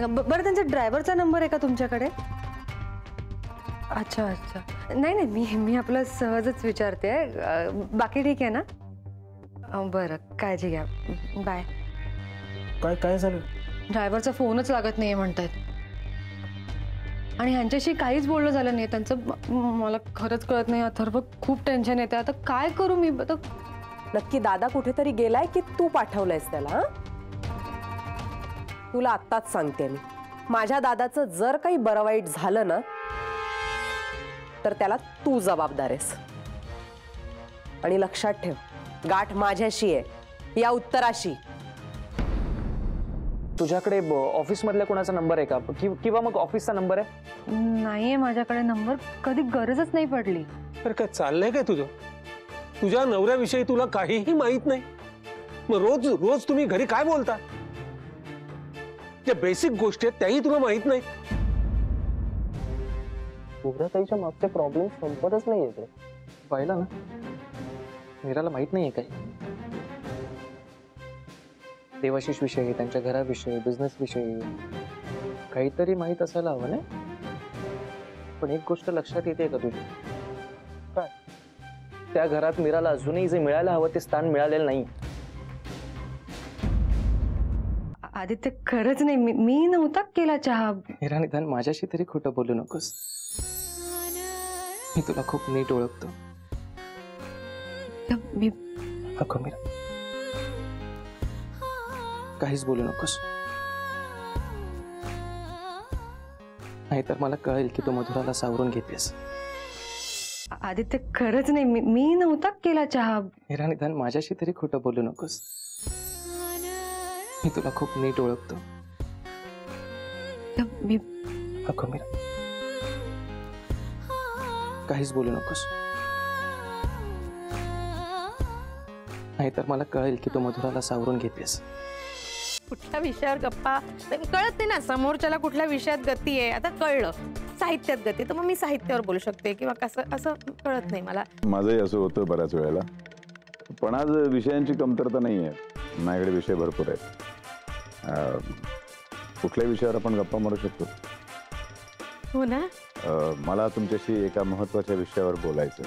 बरं त्यांचा ड्रायव्हरचा नंबर आहे का तुमच्याकडे? अच्छा अच्छा, नाही नाही, मी आपलं सहजच विचारते. बाकी ठीक आहे ना? बरं, काळजी घ्या, बाय. काय काय झालं? ड्रायव्हरचा फोनच लागत नाहीये म्हणतात आणि ह्यांच्याशी काहीच बोलणं झालं नाही त्यांचं. मला खरंच कळत नाही अथर्व, खूप टेन्शन येते आता. काय करू मी? नक्की दादा कुठेतरी गेलाय की तू पाठवलंयस त्याला? तुला आत्ताच सांगते मी, माझ्या दादाचं जर काही बरं वाईट झालं ना तर त्याला तू जबाबदार आहेस. आणि लक्षात ठेव, गाठ माझ्याशी आहे, या उत्तराशी. तुझ्याकडे ऑफिस मधल्या कोणाचा नंबर आहे का, किंवा मग ऑफिसचा नंबर आहे? नाहीये माझ्याकडे नंबर, कधी गरजच नाही पडली. तर काय चाललंय काय तुझं? तुझ्या नवऱ्याविषयी तुला काहीही माहित नाही? मग रोज रोज तुम्ही घरी काय बोलता? ज्या बेसिक गोष्टी आहेत त्याही तुला माहित नाही. ताईच्या मागचे प्रॉब्लेम संपतच नाही येते. पाहिलं ना, मीराला माहित नाहीये काय. देवाशिष विषयी, त्यांच्या घराविषयी, बिझनेस विषयी काहीतरी माहित असायला हवं ना. पण एक गोष्ट लक्षात येते का तुझी? काय? त्या घरात मीराला अजूनही जे मिळायला हवं ते स्थान मिळालेलं नाही. आदित्य, खरंच नाही, मी नव्हता केला चहा. मीरा, निदान माझ्याशी तरी खोटं बोलू नकोस. मी तुला खूप नीट ओळखतो. नको मीरा, काहीच बोलू नकोस, नाहीतर मला कळेल की तू मधुराला सावरून घेतेस. आदित्य, खरंच नाही, मी नव्हता केला चहा. मीरा, निदान माझ्याशी तरी खोटं बोलू नकोस. मी तुला खूप नीट ओळखतो. नको मीरा, काहीच बोलू नकोस, नाहीतर मला कळेल की तू मधुराला सावरून घेतेस. कुठल्या विषयावर गप्पा कळत नाही ना, समोरच्याला कुठल्या विषयात गती आहे. आता कळलं साहित्यात गती, तर मग मी साहित्यावर बोलू शकते किंवा कसं असं कळत नाही मला. माझंही असं होतं बऱ्याच वेळेला, पण आज विषयांची कमतरता नाही आहे. माझ्याकडे विषय भरपूर आहेत. कुठल्याही विषयावर आपण गप्पा मारू शकतो. हो ना. मला तुमच्याशी एका महत्त्वाच्या विषयावर बोलायचं.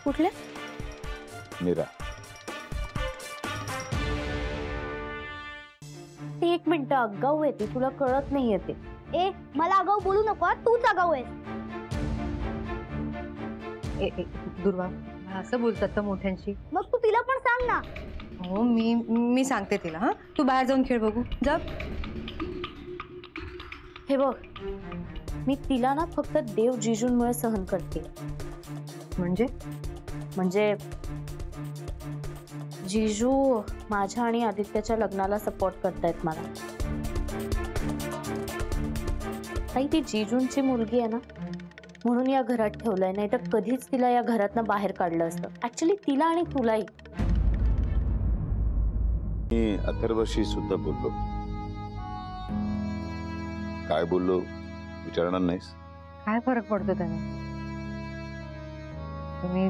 कुठल्या? मीरा. ती 1 मिनिट आगाऊ आहे, ती तुला कळत नाहीये ते. ए, मला आगाऊ बोलू नको, तूच आगाऊ आहेस. दुर्वा, असं बोलतात का मोठ्यांशी? मग तू तिला पण सांग ना. हो, मी सांगते तिला. हा, तू बाहेर जाऊन खेळ बघू जा. हे बघ, मी तिला ना फक्त देव जिजूंमुळे सहन करते. म्हणजे जिजू माझ्या आणि आदित्यच्या लग्नाला सपोर्ट करतायत मला. ताई, ती जिजूंची मुलगी आहे ना, म्हणून या घरात ठेवलंय, नाही तर कधीच तिला या घरातनं बाहेर काढलं असतं. ऍक्च्युली तिला आणि तुलाही. मी अथर्वशी सुद्धा बोललो. काय बोललो विचारणार नाहीस? काय फरक पडतो त्याने? तुम्ही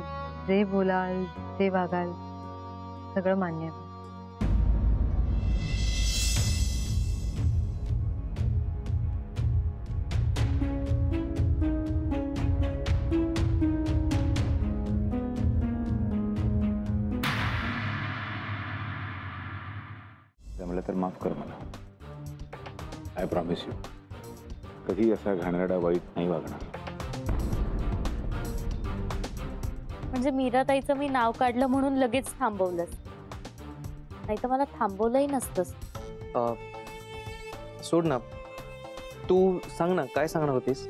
जे बोलाल, जे वागाल, सगळं मान्य आहे. जमलं तर माफ कर मला. आय प्रॉमिस यू, कधी असा घाणेरडा वाईट नाही वागणार. म्हणजे मीराताईचं मी नाव काढलं म्हणून लगेच थांबवलंस, नाही तर मला थांबवलंही नसतंस. सोड ना, तू सांग ना, काय सांगणार होतीस?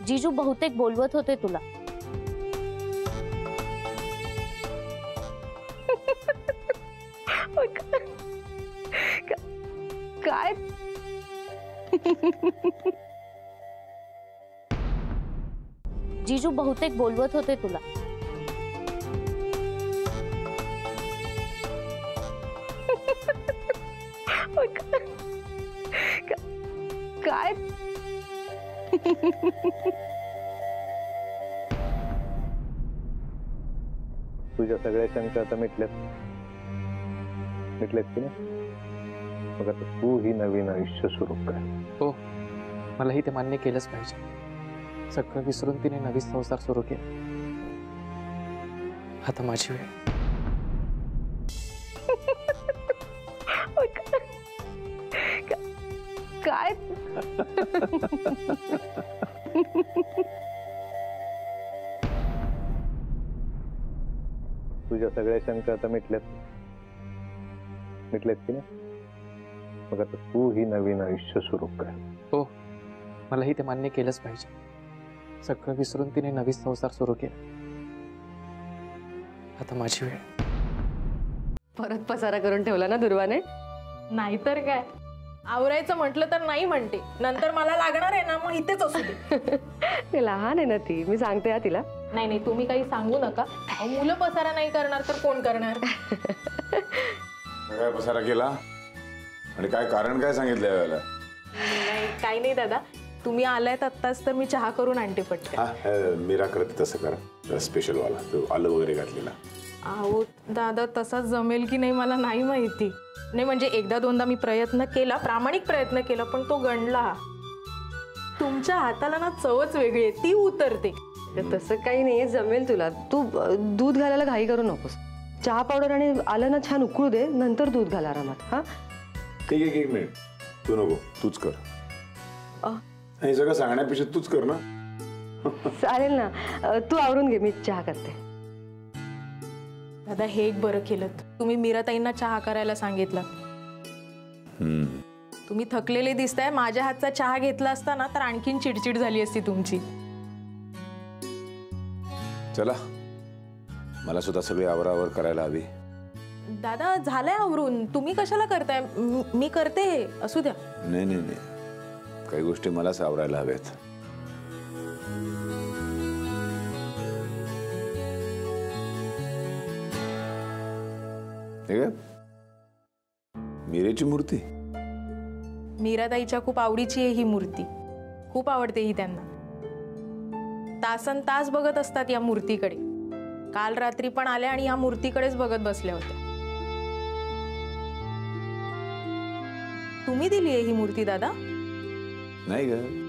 जिजू बहुतेक बोलवत होते तुला. काय? जिजू बहुतेक बोलवत होते तुला. काय? तुझ्या सगळ्या शंका आता मिटल्यात की नाही? मग आता तू ही नवीन आयुष्य सुरू कर. हो, मलाही ते मान्य केलंच पाहिजे. सगळं विसरून तिने नवीन संसार सुरू केला. आता माझी वेळ. काय तुझ्या सगळ्या शंका आता मिटल्यात की नाही? मग आता तू ही नवीन आयुष्य सुरू कर. हो, मलाही ते मान्य केलंच पाहिजे. सगळं विसरून तिने नवीन संसार सुरू केला. आता माझी वेळ. परत पसारा करून ठेवला ना दुर्वाने? नाहीतर काय, आवरायचं म्हटलं तर नाही म्हणते, नंतर मला लागणार आहे ना, मग इथेच असू दे. ते लहान आहे ना ती, मी सांगते हा तिला. नाही नाही, तुम्ही काही सांगू नका. मुलं पसारा नाही करणार तर कोण करणार? काय पसारा केला आणि काय कारण काय सांगितलं यावेळेला? नाही काही नाही दादा, तुम्ही आलायत आत्ताच तर मी चहा करून आणते पटकन. मीरा करते तसं करा, स्पेशल वाला तो आलं वगैरे घातलेला. अहो दादा, तसा जमेल की नाही मला नाही माहिती. नाही म्हणजे एकदा दोनदा मी प्रयत्न केला, प्रामाणिक प्रयत्न केला, पण तो गणला. तुमच्या हाताला ना चवच वेगळी आहे, ती उतरते. तसं काही नाही, जमेल तुला. तू दूध घालायला घाई करू नकोस. चहा पावडर आणि आलं ना छान उकळू दे, नंतर दूध घाल आरामात. हा ठीक आहे, 1 मिनिट. तू नको, तूच कर. हे सगळं सांगण्यापेक्षा तूच कर ना. चालेल ना, तू आवरून घे, मी चहा करते. दादा हे एक बरं केलं, तुम्ही मीराताईंना चहा करायला सांगितलं. तुम्ही थकलेले दिसताय. माझ्या हातचा चहा घेतला असता ना तर आणखीन चिडचिड झाली असती तुमची. चला, मला सुद्धा सगळी आवरावर करायला हवी. दादा झालंय आवरून, तुम्ही कशाला करताय? मी करते, असू द्या. नाही नाही नाही, काही गोष्टी मलाच आवरायला हव्यात. मीरेची मूर्ती मीराताईच्या खूप आवडीची आहे ही मूर्ती. खूप आवडते ही त्यांना. तासन तास बघत असतात या मूर्तीकडे. काल रात्री पण आल्या आणि या मूर्तीकडेच बघत बसल्या होत्या. तुम्ही दिली आहे ही मूर्ती दादा? नाही ग,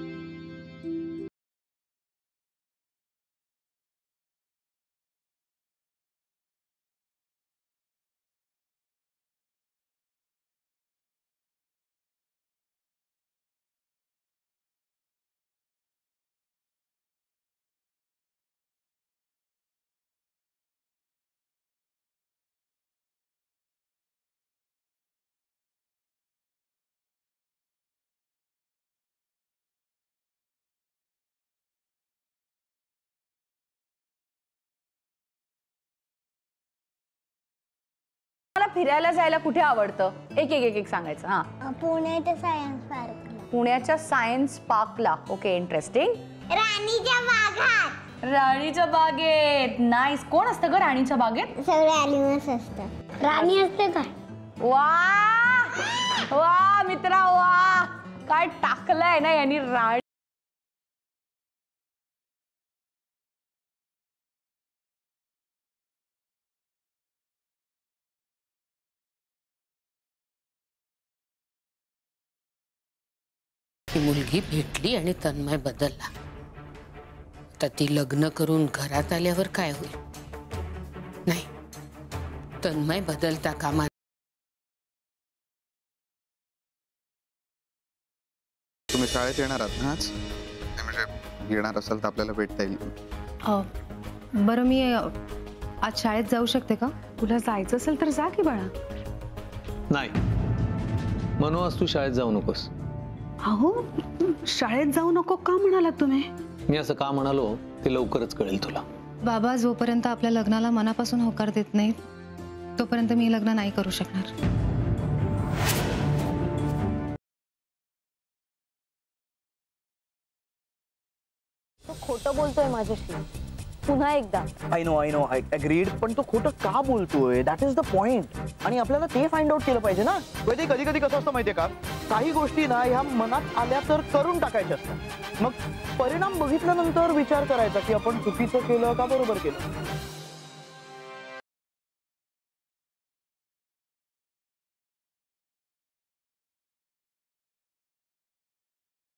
फिरायला जायला कुठे आवडतं? एक सांगायचं. हा, पुण्याच्या सायन्स पार्कला. पुण्याच्या सायन्स पार्कला. Okay, interesting. राणीच्या बागात. राणीच्या बागेत. नाईस. कोण असतं ग राणीच्या बागेत? सगळे ॲनिमल्स असतात. राणी असते का? वा वा मित्रा, वा काय टाकलंय ना यांनी. राणी ती मुलगी भेटली आणि तन्मय बदलला. तर ती लग्न करून घरात आल्यावर काय होईल? नाही, तन्मय बदलता कामा. तुम्ही शाळेत येणार आहात ना आज? म्हणजे येणार असाल तर आपल्याला भेटता येईल. बरं, मी आज शाळेत जाऊ शकते का? तुला जायचं असेल तर जा की बाळा. नाही म्हणू, आज तू शाळेत जाऊ नकोस. अहो, शाळेत जाऊ नको का म्हणालात तुम्ही? मी असं का म्हणालो ते लवकरच कळेल तुला. बाबा जोपर्यंत आपल्या लग्नाला मनापासून होकार देत नाहीत तोपर्यंत मी लग्न नाही करू शकणार. तो खोटं बोलतोय माझ्याशी पुन्हा एकदा. आय नो आय अग्रीड, पण तो खोटं का बोलतोय? That is the point. आणि आपल्याला ते फाइंड आउट केलं पाहिजे ना. कधी कधी कसं असतं माहितीये का, काही गोष्टी ना ह्या मनात आल्या तर करून टाकायच्या असतात. मग परिणाम बघितल्यानंतर विचार करायचा की आपण चुकीचं केलं का बरोबर केलं.